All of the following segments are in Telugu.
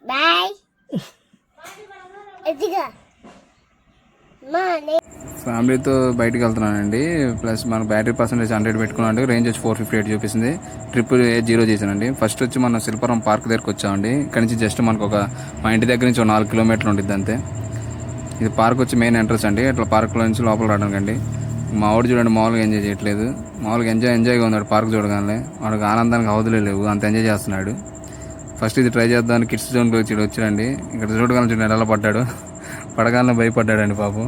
బాయ్. ఫ్యామిలీతో బయటకు వెళ్తున్నానండి. ప్లస్ మన బ్యాటరీ పర్సెంటేజ్ 100 పెట్టుకున్నాండి. రేంజ్ వచ్చి 458 చూపిస్తుంది. ట్రిప్ 0 చేశానండి. ఫస్ట్ వచ్చి మన శిల్పారం పార్క్ దగ్గరికి వచ్చామండి. ఇక్కడ నుంచి జస్ట్ మనకు మా ఇంటి దగ్గర నుంచి 4 కిలోమీటర్లు ఉంటుంది అంతే. ఇది పార్క్ వచ్చి మెయిన్ ఎంట్రన్స్ అండి. ఇట్లా పార్క్లో నుంచి లోపల రావడానికండి. మా వాడు చూడండి మామూలుగా ఎంజాయ్ చేయట్లేదు. మామూలుగా ఎంజాయ్గా ఉన్నాడు పార్క్ చూడగానే. వాడికి ఆనందానికి అవధులే లేవు, అంత ఎంజాయ్ చేస్తున్నాడు. ఫస్ట్ ఇది ట్రై చేద్దామని కిడ్స్ జోన్కి వచ్చాడండి. ఇక్కడ చూడగానే చూడండి ఎలా పడ్డాడు. పడగానే భయపడ్డాడండి పాపం.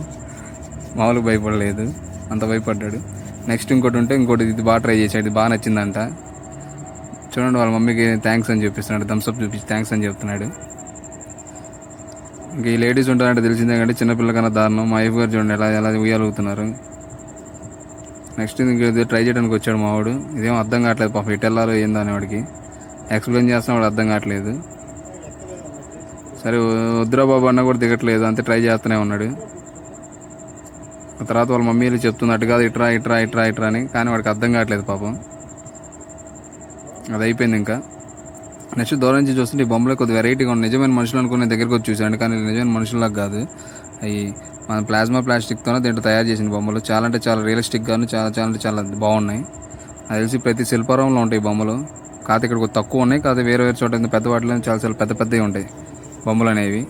మామూలుగా భయపడలేదు, అంత భయపడ్డాడు. నెక్స్ట్ ఇంకోటి ఉంటే ఇంకోటి ఇది బాగా ట్రై చేశాడు. ఇది బాగా నచ్చిందంట. చూడండి వాళ్ళ మమ్మీకి థ్యాంక్స్ అని చూపిస్తున్నాడు. థమ్స్అప్ చూపించి థ్యాంక్స్ అని చెప్తున్నాడు. ఇంక ఈ లేడీస్ ఉంటారంటే తెలిసిందే కంటే చిన్నపిల్ల కన్నా దారుణం. మా వైఫ్ గారు చూడండి ఎలా ఎలా ఉయ్యాలుగుతున్నారు. నెక్స్ట్ ఇంక ఇది ట్రై చేయడానికి వచ్చాడు మావాడు. ఇదేం అర్థం కావట్లేదు పాపం, ఎటు వెళ్ళాలో ఏందో అనేవాడికి ఎక్స్ప్లెయిన్ చేస్తున్నా వాడు అర్థం కావట్లేదు. సరే వద్దురా బాబు అన్న కూడా దిగట్లేదు, అంతే ట్రై చేస్తూనే ఉన్నాడు. తర్వాత వాళ్ళ మమ్మీలు చెప్తుంది అటు కాదు ఇట్రా ఇట్రా ఇట్రా ఇట్రా అని, కానీ వాడికి అర్థం కావట్లేదు పాపం. అది అయిపోయింది. ఇంకా నెక్స్ట్ దూరం నుంచి చూస్తుంటే ఈ బొమ్మలు కొద్దిగా వెరైటీగా ఉన్నాయి. నిజమైన మనుషులు అనుకునే దగ్గరికి వచ్చి చూసాను, కానీ నిజమైన మనుషుల్లాగా కాదు. అవి మన ప్లాస్మా ప్లాస్టిక్తోనే దీంట్లో తయారు చేసిన బొమ్మలు. చాలా అంటే చాలా రియలిస్టిక్గాను చాలా చాలా అంటే చాలా బాగున్నాయి. అది తెలిసి ప్రతి శిల్పారంలో ఉంటాయి బొమ్మలు. కాకపోతే ఇక్కడ తక్కువ ఉన్నాయి, కాకపోతే వేరే వేరే చోట పెద్ద వాటిలో చాలా చాలా పెద్ద పెద్దవి ఉంటాయి బొమ్మలు అనేవి.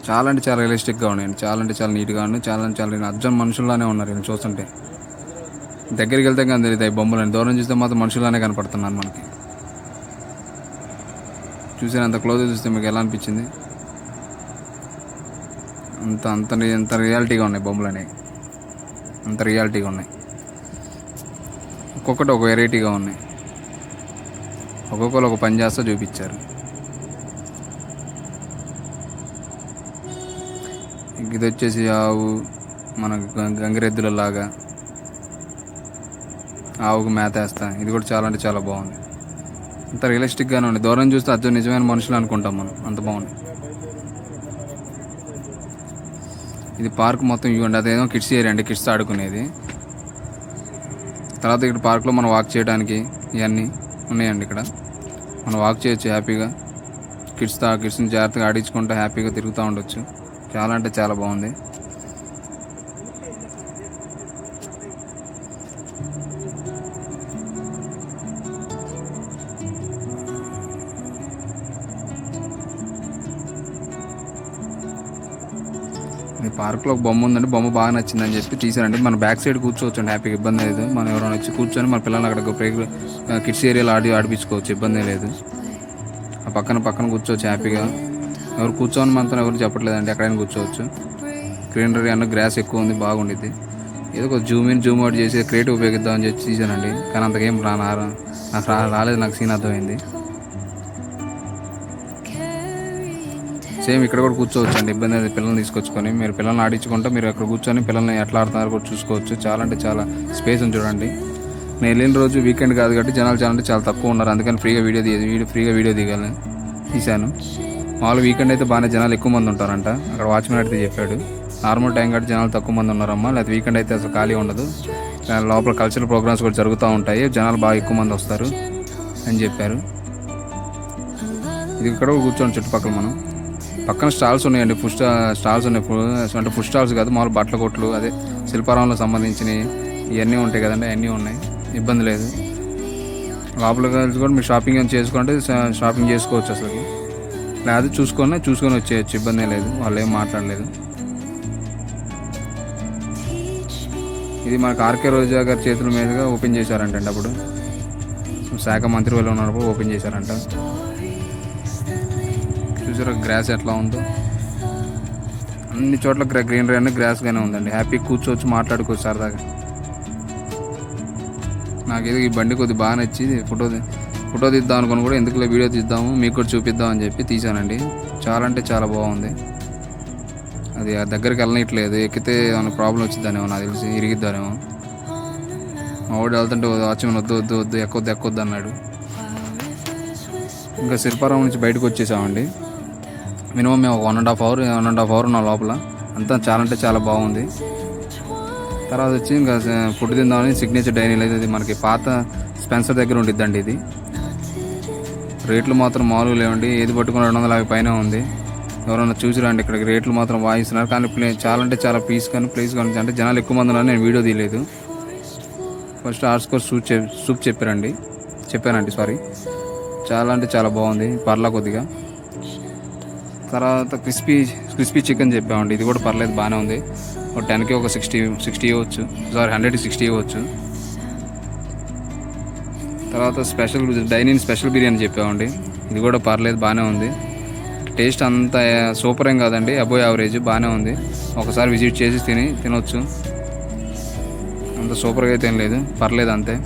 చాలా అంటే చాలా రియలిస్టిక్గా ఉన్నాయండి. చాలా అంటే చాలా నీట్గా ఉన్నాయి. చాలా అంటే చాలా అర్జున్ మనుషుల్లానే ఉన్నారు వీళ్ళు చూస్తుంటే. దగ్గరికి వెళ్తే కానీ తెలియదు ఈ బొమ్మలు అని. దూరం చూస్తే మాత్రం మనుషుల్లానే కనపడుతున్నారు మనకి. చూసాను అంత క్లోజ్ చూస్తే మీకు ఎలా అనిపించింది? అంత అంత అంత రియాలిటీగా ఉన్నాయి బొమ్మలు అనేవి. అంత రియాలిటీగా ఉన్నాయి. ఒక్కొక్కటి ఒక వెరైటీగా ఉన్నాయి. ఒక్కొక్కరు ఒక పని చేస్తా చూపించారు. ఇది వచ్చేసి ఆవు మన గంగిరెద్దులలాగా ఆవుకు మేత వేస్తా. ఇది కూడా చాలా అంటే చాలా బాగుంది. అంత రియలిస్టిక్గానే ఉంది. దూరం చూస్తే అచ్చం నిజమైన మనుషులు అనుకుంటాం మనం, అంత బాగుంది. ఇది పార్క్ మొత్తం ఇవ్వండి. అదేదో కిడ్స్ ఏరియా అండి, కిడ్స్ ఆడుకునేది. తర్వాత ఇక్కడ పార్క్లో మనం వాక్ చేయడానికి ఇవన్నీ ఉన్నాయండి. ఇక్కడ మనం వాక్ చేయొచ్చు హ్యాపీగా. కిడ్స్ని జాగ్రత్తగా ఆడించుకుంటూ హ్యాపీగా తిరుగుతూ ఉండొచ్చు. చాలా అంటే చాలా బాగుంది. ఈ పార్క్లో ఒక బొమ్మ ఉందండి. బొమ్మ బాగా నచ్చిందని చెప్పి తీసారండి. మన బ్యాక్ సైడ్ కూర్చోవచ్చు అండి హ్యాపీగా, ఇబ్బంది లేదు. మనం ఎవరైనా వచ్చి కూర్చొని మన పిల్లల్ని అక్కడ కిడ్స్ ఏరియాలో ఆడిపించుకోవచ్చు, ఇబ్బంది లేదు. ఆ పక్కన కూర్చోవచ్చు హ్యాపీగా. ఎవరు కూర్చోని మనతో ఎవరు చెప్పట్లేదండి, ఎక్కడైనా కూర్చోవచ్చు. గ్రీనరీ అన్న గ్రాస్ ఎక్కువ ఉంది, బాగుండిద్ది. ఏదో ఒక జూమ్ అవుట్ చేసి క్రియేటివ్ ఉపయోగిద్దామని చెప్పి తీసానండి. కానీ అంతకేం నాకు రాలేదు, నాకు సీన్ అర్థమైంది. సేమ్ ఇక్కడ కూడా కూర్చోవచ్చు అండి, ఇబ్బంది లేదు. పిల్లల్ని తీసుకొచ్చుకొని మీరు పిల్లల్ని ఆడించుకుంటే మీరు అక్కడ కూర్చొని పిల్లల్ని ఎట్లా ఆడుతున్నారు కూడా చూసుకోవచ్చు. చాలా అంటే చాలా స్పేస్ ఉంది చూడండి. నేను వెళ్ళిన రోజు వీకెండ్ కాదు కాబట్టి జనాలు చాలా అంటే చాలా తక్కువ ఉన్నారు. అందుకని ఫ్రీగా వీడియో తీశాను. మామూలు వీకెండ్ అయితే బాగానే జనాలు ఎక్కువ మంది ఉంటారంట. అక్కడ వాచ్మెన్ అయితే చెప్పాడు. నార్మల్ టైం కాబట్టి జనాలు తక్కువ మంది ఉన్నారమ్మా, లేకపోతే వీకెండ్ అయితే అసలు ఖాళీ ఉండదు. లోపల కల్చరల్ ప్రోగ్రామ్స్ కూడా జరుగుతూ ఉంటాయి, జనాలు బాగా ఎక్కువ మంది వస్తారు అని చెప్పారు. ఇది ఇక్కడ కూర్చోండి. చుట్టుపక్కల మనం పక్కన స్టాల్స్ ఉన్నాయండి, స్టాల్స్ ఉన్నాయి. అంటే ఫుడ్ స్టాల్స్ కాదు, మామూలు బట్టల కొట్లు, అదే శిల్పారామంలో సంబంధించినవి ఇవన్నీ ఉంటాయి కదండి, అవన్నీ ఉన్నాయి, ఇబ్బంది లేదు. లోపలికి కలిసి కూడా మీరు షాపింగ్ చేసుకుంటే షాపింగ్ చేసుకోవచ్చు. అసలు లేదా చూసుకొని వచ్చేయచ్చు, ఇబ్బంది లేదు. వాళ్ళు ఏం మాట్లాడలేదు. ఇది మనకు ఆర్కే రోజా గారి చేతుల మీదుగా ఓపెన్ చేశారంట. అప్పుడు శాఖ మంత్రి వాళ్ళు ఉన్నప్పుడు ఓపెన్ చేశారంట. చూసారా గ్రాస్ ఎట్లా ఉందో, అన్ని చోట్ల గ్రీనరీ అన్నీ గ్రాస్గానే ఉందండి. హ్యాపీ కూర్చోవచ్చు, మాట్లాడుకోవచ్చు సరదాగా. నాకేదో ఈ బండి కొద్దిగా బాగా నచ్చి ఫోటో తీద్దాం అనుకుని కూడా ఎందుకులే వీడియో తీద్దాము మీకు కూడా చూపిద్దాం అని చెప్పి తీసానండి. చాలా అంటే చాలా బాగుంది. అది ఆ దగ్గరికి వెళ్ళనట్లేదు, ఎక్కితే ఏమైనా ప్రాబ్లం వచ్చిద్దానేమో, నాకు తెలిసి ఇరిగిద్దానేమో. మా వాడు వెళ్తుంటే వాచ్మెన్ వద్దు ఎక్కొద్దు అన్నాడు. ఇంకా శిల్పారామం నుంచి బయటకు వచ్చేసామండి. మినిమం మేము 1.5 అవర్ నా లోపల. అంతా చాలా అంటే చాలా బాగుంది. తర్వాత వచ్చి ఇంకా ఫుడ్ తిందామని సిగ్నేచర్ డైనింగ్ లేదు, ఇది మనకి పాత స్పెన్సర్ దగ్గర ఉండిద్దండి. ఇది రేట్లు మాత్రం మామూలుగా లేవండి. ఏది పట్టుకుని 250 పైన ఉంది. ఎవరైనా చూసి రండి. ఇక్కడికి రేట్లు మాత్రం వాయిస్తున్నారు, కానీ చాలా అంటే చాలా పీస్ కానీ ప్లేస్ కానీ అంటే జనాలు ఎక్కువ మంది ఉన్నారు. నేను వీడియో తీయలేదు. ఫస్ట్ హార్స్కోర్ సూప్ చెప్పానండి సారీ. చాలా అంటే చాలా బాగుంది, పర్లా కొద్దిగా. తర్వాత క్రిస్పీ చికెన్ చెప్పామండి. ఇది కూడా పర్లేదు, బాగానే ఉంది. ఒక 10కి ఒక 60 ఇవ్వచ్చు, సారీ 100కి 60 ఇవ్వచ్చు. తర్వాత డైనింగ్ స్పెషల్ బిర్యానీ చెప్పామండి. ఇది కూడా పర్లేదు, బాగానే ఉంది. టేస్ట్ అంత సూపర్ ఏం కాదండి, అబోవ్ యావరేజ్, బాగానే ఉంది. ఒకసారి విజిట్ చేసి తినొచ్చు. అంత సూపర్గా అయితే ఏం లేదు, పర్లేదు అంతే.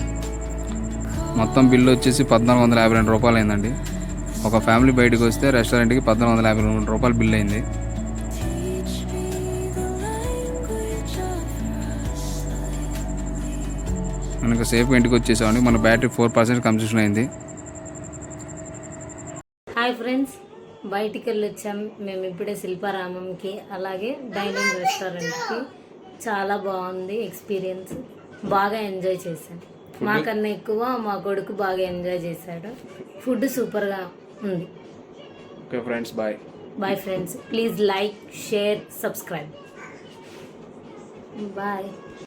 మొత్తం బిల్లు వచ్చేసి 1452 రూపాయలు అయిందండి. ఒక ఫ్యామిలీ బయటకు వస్తే రెస్టారెంట్కి 1452 రూపాయలు బిల్ అయింది. మనకు సేఫ్గా ఇంటికి వచ్చేసామండి. మన బ్యాటరీ 4% కన్సూషన్ అయింది. హాయ్ ఫ్రెండ్స్, బయటికి వెళ్ళి వచ్చాం మేము ఇప్పుడే శిల్పారామంకి, అలాగే డైనింగ్ రెస్టారెంట్కి. చాలా బాగుంది ఎక్స్పీరియన్స్, బాగా ఎంజాయ్ చేశాం. మాకన్నా ఎక్కువ మా కొడుకు బాగా ఎంజాయ్ చేశాడు. ఫుడ్ సూపర్గా ఉంది. Okay friends, bye friends, please like, share, subscribe. Bye.